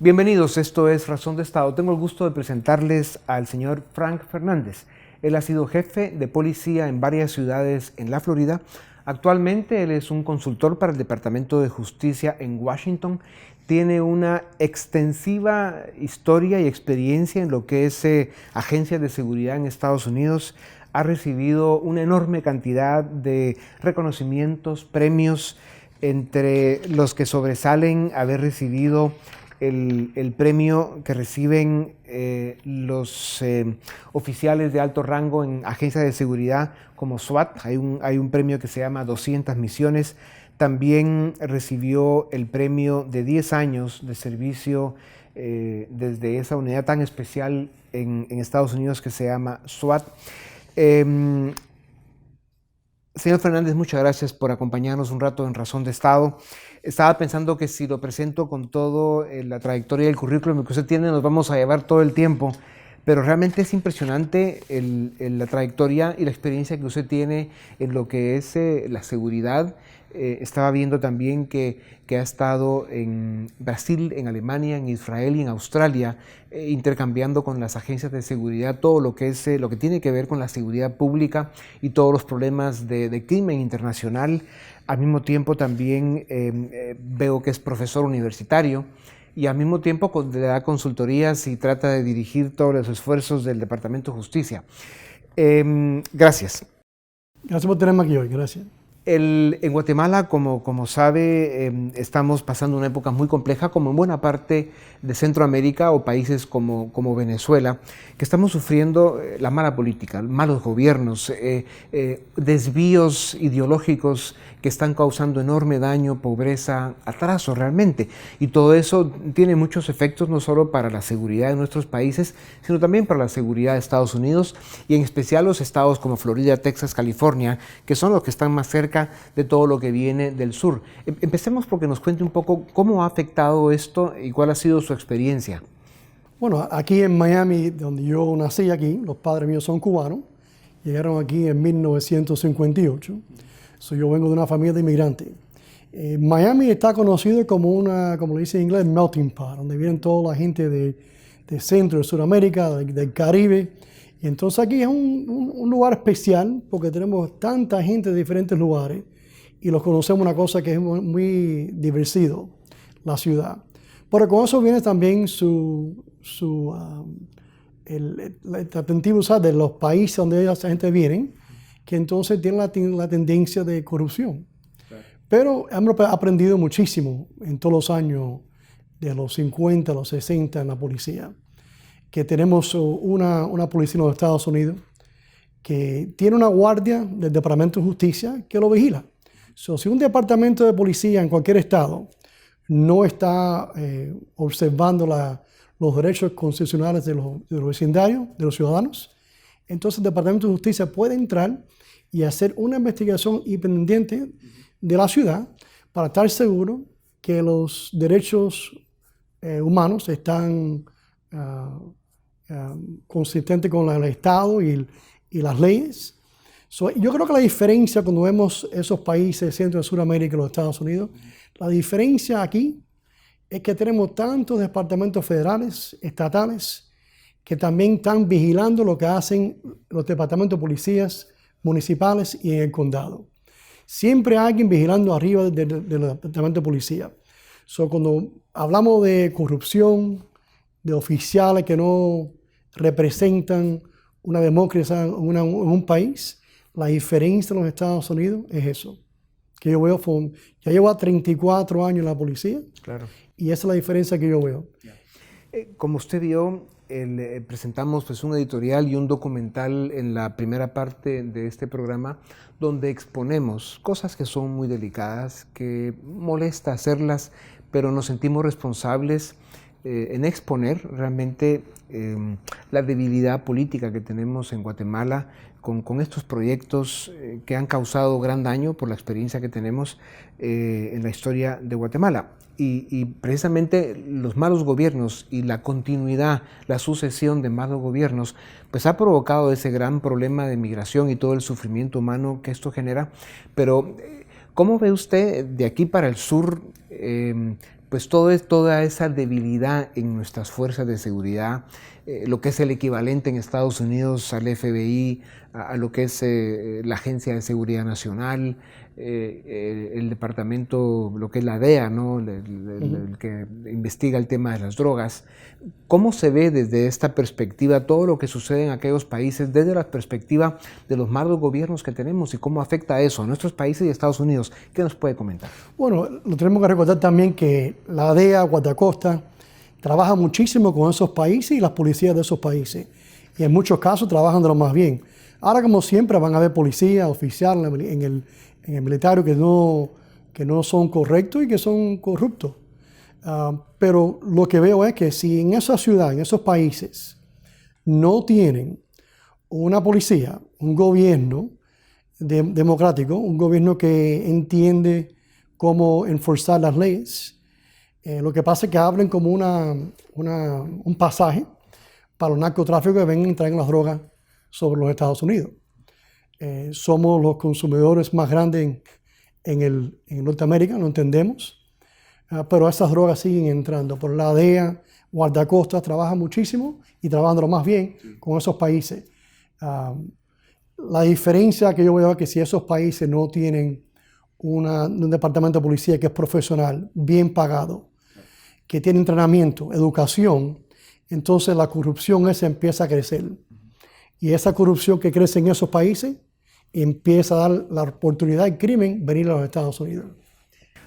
Bienvenidos, esto es Razón de Estado. Tengo el gusto de presentarles al señor Frank Fernández. Él ha sido jefe de policía en varias ciudades en la Florida. Actualmente él es un consultor para el Departamento de Justicia en Washington. Tiene una extensiva historia y experiencia en lo que es agencias de seguridad en Estados Unidos. Ha recibido una enorme cantidad de reconocimientos, premios, entre los que sobresalen haber recibido el premio que reciben los oficiales de alto rango en agencias de seguridad como SWAT. Hay un premio que se llama 200 misiones. También recibió el premio de 10 años de servicio desde esa unidad tan especial en Estados Unidos que se llama SWAT. Señor Fernández, muchas gracias por acompañarnos un rato en Razón de Estado. Estaba pensando que si lo presento con todo la trayectoria y el currículum que usted tiene, nos vamos a llevar todo el tiempo, pero realmente es impresionante la trayectoria y la experiencia que usted tiene en lo que es la seguridad. Estaba viendo también que ha estado en Brasil, en Alemania, en Israel y en Australia, intercambiando con las agencias de seguridad todo lo que es lo que tiene que ver con la seguridad pública y todos los problemas de crimen internacional. Al mismo tiempo también veo que es profesor universitario y al mismo tiempo le da consultorías y trata de dirigir todos los esfuerzos del Departamento de Justicia. Gracias. Gracias por tenerme aquí hoy, gracias. En Guatemala, como sabe, estamos pasando una época muy compleja, como en buena parte de Centroamérica o países como Venezuela, que estamos sufriendo la mala política, malos gobiernos, desvíos ideológicos que están causando enorme daño, pobreza, atraso realmente. Y todo eso tiene muchos efectos no solo para la seguridad de nuestros países, sino también para la seguridad de Estados Unidos y en especial los estados como Florida, Texas, California, que son los que están más cerca de todo lo que viene del sur. Empecemos porque nos cuente un poco cómo ha afectado esto y cuál ha sido su experiencia. Bueno, aquí en Miami, donde yo nací aquí, los padres míos son cubanos, llegaron aquí en 1958. Yo vengo de una familia de inmigrantes. Miami está conocido como como le dice en inglés, melting pot, donde vienen toda la gente de Centro, de Sudamérica, del Caribe. Y entonces aquí es un lugar especial porque tenemos tanta gente de diferentes lugares y los conocemos una cosa que es muy divertido, la ciudad. Pero con eso viene también el atractivo de los países donde esa gente viene, que entonces tienen la tendencia de corrupción. Claro. Pero hemos aprendido muchísimo en todos los años, de los 50 a los 60 en la policía, que tenemos una policía en los Estados Unidos que tiene una guardia del Departamento de Justicia que lo vigila. Si un departamento de policía en cualquier estado no está observando los derechos constitucionales de los vecindarios, de los ciudadanos, entonces el Departamento de Justicia puede entrar y hacer una investigación independiente de la ciudad para estar seguro que los derechos humanos están consistentes con el Estado y las leyes. Yo creo que la diferencia cuando vemos esos países de Centro y Sudamérica y los Estados Unidos, la diferencia aquí es que tenemos tantos departamentos federales, estatales, que también están vigilando lo que hacen los departamentos de policías municipales y en el condado. Siempre hay alguien vigilando arriba del departamento de policía. Cuando hablamos de corrupción, de oficiales que no representan una democracia en un país, la diferencia en los Estados Unidos es eso. Que yo veo, ya llevo 34 años en la policía. Claro. Y esa es la diferencia que yo veo. Como usted vio, presentamos pues, un editorial y un documental en la primera parte de este programa donde exponemos cosas que son muy delicadas, que molesta hacerlas, pero nos sentimos responsables en exponer realmente la debilidad política que tenemos en Guatemala con estos proyectos que han causado gran daño por la experiencia que tenemos en la historia de Guatemala. Y precisamente los malos gobiernos y la continuidad, la sucesión de malos gobiernos, pues ha provocado ese gran problema de migración y todo el sufrimiento humano que esto genera. Pero, ¿cómo ve usted de aquí para el sur pues toda esa debilidad en nuestras fuerzas de seguridad, lo que es el equivalente en Estados Unidos al FBI, a lo que es la Agencia de Seguridad Nacional, el departamento, lo que es la DEA, ¿no? El que investiga el tema de las drogas. ¿Cómo se ve desde esta perspectiva todo lo que sucede en aquellos países, desde la perspectiva de los malos gobiernos que tenemos y cómo afecta eso a nuestros países y a Estados Unidos? ¿Qué nos puede comentar? Bueno, lo tenemos que recordar también que la DEA, Guardacosta, trabaja muchísimo con esos países y las policías de esos países. Y en muchos casos trabajan de lo más bien. Ahora, como siempre, van a haber policías, oficiales en el militario que no son correctos y que son corruptos. Pero lo que veo es que si en esa ciudad, en esos países, no tienen una policía, un gobierno democrático, un gobierno que entiende cómo enforzar las leyes, lo que pasa es que abren como un pasaje para los narcotráficos que vengan y traen las drogas sobre los Estados Unidos. Somos los consumidores más grandes en Norteamérica, lo entendemos, pero esas drogas siguen entrando. Por la DEA, Guardacosta trabaja muchísimo y trabajando más bien con esos países. La diferencia que yo veo es que si esos países no tienen un departamento de policía que es profesional, bien pagado, que tiene entrenamiento, educación, entonces la corrupción esa empieza a crecer. Y esa corrupción que crece en esos países empieza a dar la oportunidad al crimen venir a los Estados Unidos.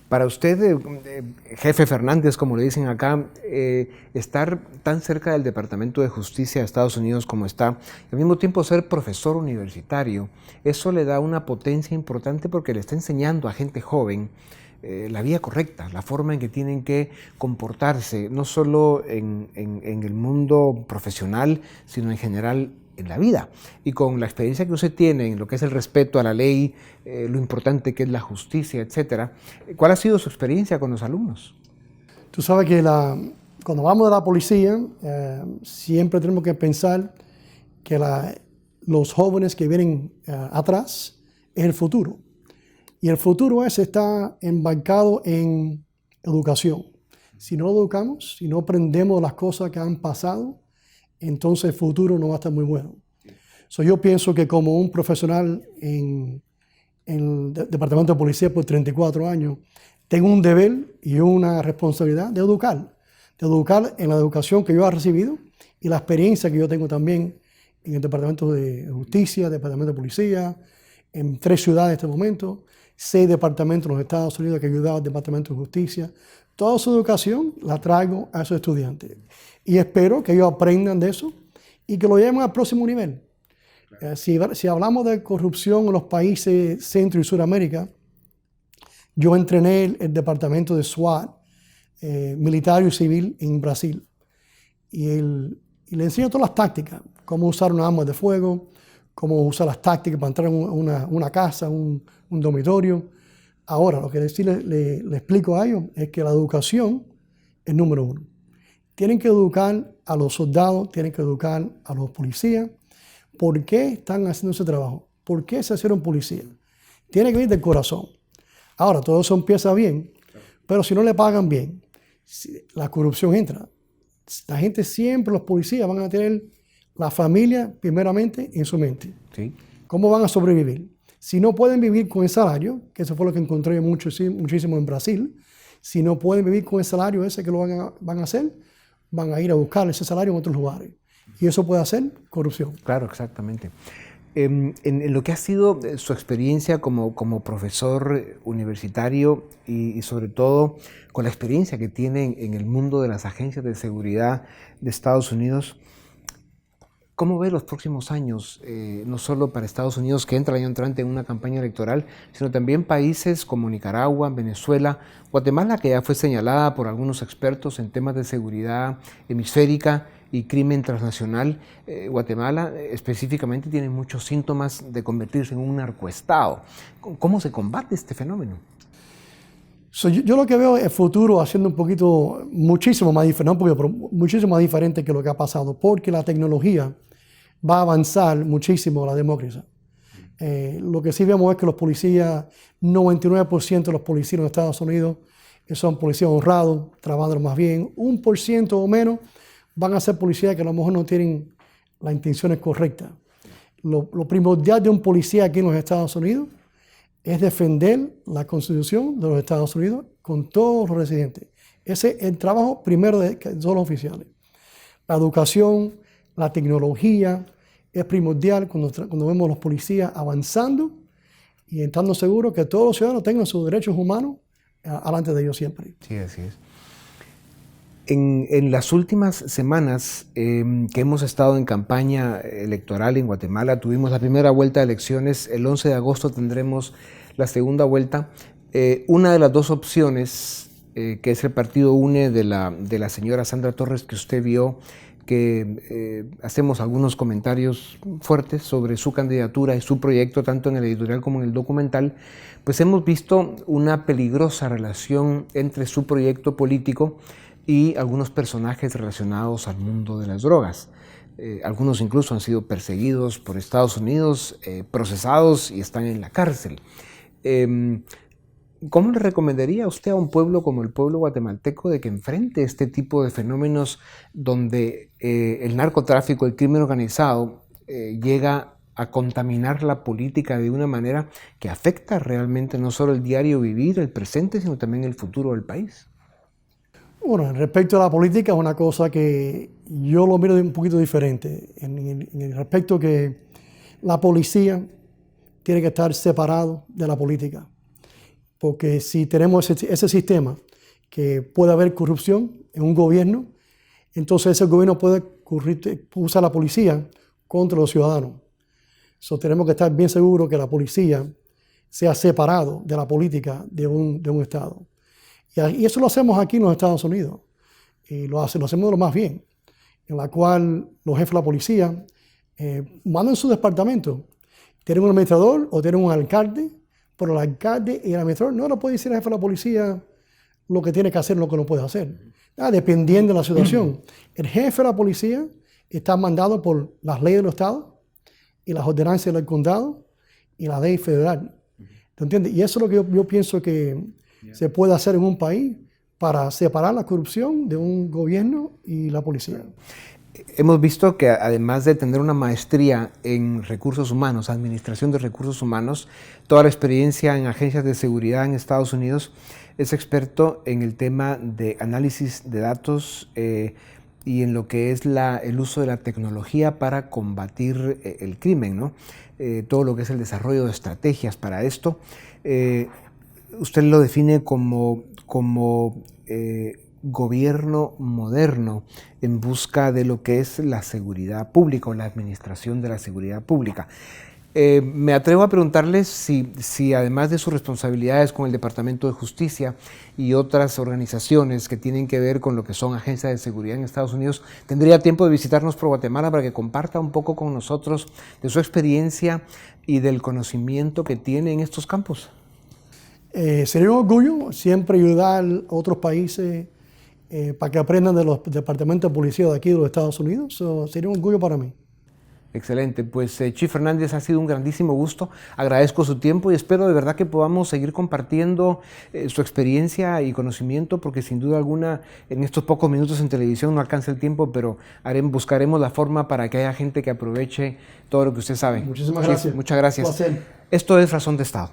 Para usted, jefe Fernández, como le dicen acá, estar tan cerca del Departamento de Justicia de Estados Unidos como está, y al mismo tiempo ser profesor universitario, eso le da una potencia importante porque le está enseñando a gente joven la vía correcta, la forma en que tienen que comportarse, no solo en el mundo profesional, sino en general en la vida. Y con la experiencia que usted tiene en lo que es el respeto a la ley, lo importante que es la justicia, etcétera, ¿cuál ha sido su experiencia con los alumnos? Tú sabes que cuando hablamos de la policía, siempre tenemos que pensar que los jóvenes que vienen atrás es el futuro. Y el futuro está embarcado en educación. Si no educamos, si no aprendemos las cosas que han pasado, entonces el futuro no va a estar muy bueno. Yo pienso que como un profesional en el Departamento de Policía por 34 años, tengo un deber y una responsabilidad de educar en la educación que yo he recibido y la experiencia que yo tengo también en el Departamento de Justicia, Departamento de Policía, en 3 ciudades en este momento, 6 departamentos en los Estados Unidos que he ayudado al Departamento de Justicia. Toda su educación la traigo a esos estudiantes y espero que ellos aprendan de eso y que lo lleven al próximo nivel. Si hablamos de corrupción en los países Centro y Suramérica, yo entrené el departamento de SWAT, militar y civil en Brasil, y le enseño todas las tácticas, cómo usar una arma de fuego, cómo usar las tácticas para entrar en una casa, un dormitorio. Ahora, lo que le explico a ellos es que la educación es número 1. Tienen que educar a los soldados, tienen que educar a los policías. ¿Por qué están haciendo ese trabajo? ¿Por qué se hicieron policías? Tiene que venir del corazón. Ahora, todo eso empieza bien, pero si no le pagan bien, la corrupción entra. La gente siempre, los policías van a tener la familia primeramente en su mente. Sí. ¿Cómo van a sobrevivir? Si no pueden vivir con el salario, que eso fue lo que encontré muchísimo en Brasil, si no pueden vivir con el salario ese que lo van a hacer, van a ir a buscar ese salario en otros lugares. Y eso puede hacer corrupción. Claro, exactamente. En lo que ha sido su experiencia como profesor universitario y sobre todo con la experiencia que tiene en el mundo de las agencias de seguridad de Estados Unidos, ¿cómo ve los próximos años, no solo para Estados Unidos, que entra el año entrante en una campaña electoral, sino también países como Nicaragua, Venezuela, Guatemala, que ya fue señalada por algunos expertos en temas de seguridad hemisférica y crimen transnacional? Guatemala específicamente tiene muchos síntomas de convertirse en un narcoestado. ¿Cómo se combate este fenómeno? Yo lo que veo es el futuro haciendo muchísimo más diferente que lo que ha pasado, porque la tecnología va a avanzar muchísimo la democracia. Lo que sí vemos es que los policías, 99% de los policías en Estados Unidos que son policías honrados, trabajando más bien. 1% o menos van a ser policías que a lo mejor no tienen las intenciones correctas. Lo primordial de un policía aquí en los Estados Unidos es defender la Constitución de los Estados Unidos con todos los residentes. Ese es el trabajo primero de todos los oficiales. La educación, la tecnología es primordial cuando vemos a los policías avanzando y estando seguros que todos los ciudadanos tengan sus derechos humanos delante de ellos siempre. Sí, así es. En las últimas semanas que hemos estado en campaña electoral en Guatemala, tuvimos la primera vuelta de elecciones, el 11 de agosto tendremos la segunda vuelta. Una de las dos opciones, que es el partido UNE de la señora Sandra Torres, que usted vio, que hacemos algunos comentarios fuertes sobre su candidatura y su proyecto, tanto en el editorial como en el documental, pues hemos visto una peligrosa relación entre su proyecto político y algunos personajes relacionados al mundo de las drogas. Algunos incluso han sido perseguidos por Estados Unidos, procesados y están en la cárcel. ¿Cómo le recomendaría usted a un pueblo como el pueblo guatemalteco de que enfrente este tipo de fenómenos donde el narcotráfico, el crimen organizado, llega a contaminar la política de una manera que afecta realmente no solo el diario vivir, el presente, sino también el futuro del país? Bueno, respecto a la política es una cosa que yo lo miro de un poquito diferente, en el respecto que la policía tiene que estar separado de la política, porque si tenemos ese sistema que puede haber corrupción en un gobierno, entonces ese gobierno puede usar la policía contra los ciudadanos. So, tenemos que estar bien seguros que la policía sea separado de la política de un estado. Y eso lo hacemos aquí en los Estados Unidos, y lo hacemos de lo más bien, en la cual los jefes de la policía mandan su departamento. Tienen un administrador o tienen un alcalde, pero el alcalde y el administrador no le puede decir al jefe de la policía lo que tiene que hacer y lo que no puede hacer, dependiendo de la situación. El jefe de la policía está mandado por las leyes del estado y las ordenanzas del condado y la ley federal. ¿Te entiendes? Y eso es lo que yo pienso que se puede hacer en un país para separar la corrupción de un gobierno y la policía. Hemos visto que además de tener una maestría en recursos humanos, administración de recursos humanos, toda la experiencia en agencias de seguridad en Estados Unidos, es experto en el tema de análisis de datos y en lo que es el uso de la tecnología para combatir el crimen, ¿no? Todo lo que es el desarrollo de estrategias para esto. Usted lo define como gobierno moderno en busca de lo que es la seguridad pública o la administración de la seguridad pública. Me atrevo a preguntarles si además de sus responsabilidades con el Departamento de Justicia y otras organizaciones que tienen que ver con lo que son agencias de seguridad en Estados Unidos, tendría tiempo de visitarnos por Guatemala para que comparta un poco con nosotros de su experiencia y del conocimiento que tiene en estos campos. Sería un orgullo siempre ayudar a otros países para que aprendan de los departamentos de policía de aquí de los Estados Unidos. Sería un orgullo para mí. Excelente, pues Chief Fernández, ha sido un grandísimo gusto, agradezco su tiempo y espero de verdad que podamos seguir compartiendo su experiencia y conocimiento, porque sin duda alguna en estos pocos minutos en televisión no alcanza el tiempo, pero buscaremos la forma para que haya gente que aproveche todo lo que usted sabe. Muchísimas gracias. Muchas gracias. Esto es Razón de Estado.